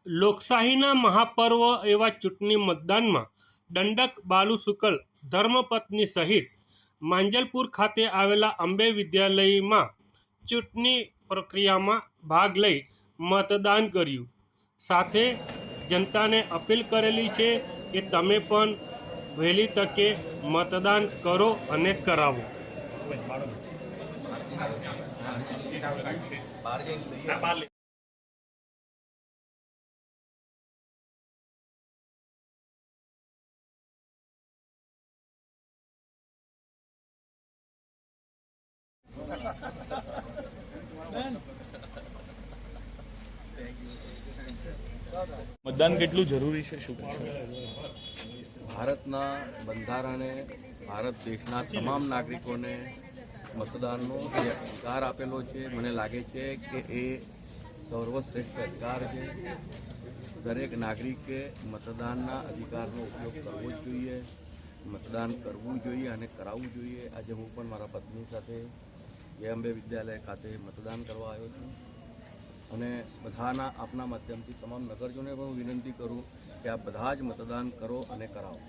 લોકશાહીના મહાપર્વ એવા ચૂંટણી મતદાનમાં દંડક બાલુ શુકલ ધર્મપત્ની સહિત માંજલપુર ખાતે આવેલા અંબે વિદ્યાલયમાં ચૂંટણી પ્રક્રિયામાં ભાગ લઈ મતદાન કર્યું. સાથે જનતાને અપીલ કરેલી છે કે તમે પણ વહેલી તકે મતદાન કરો અને કરાવો. મતદાન કેટલું જરૂરી છે, શું કહેશો? ભારતના બંધારણે ભારત દેશના તમામ નાગરિકોને મતદાનનો જે અધિકાર આપેલો છે, મને લાગે છે કે એ સર્વશ્રેષ્ઠ અધિકાર છે. દરેક નાગરિકે મતદાનના અધિકારનો ઉપયોગ કરવો જ જોઈએ, મતદાન કરવું જોઈએ અને કરાવવું જોઈએ. આજે હું પણ મારા પત્ની સાથે અંબે વિદ્યાલય ખાતે મતદાન કરવા આવ્યો છું અને બધાના આપના માધ્યમથી તમામ નગરજનોને પણ હું વિનંતી કરું કે આ બધા જ મતદાન કરો અને કરાવો.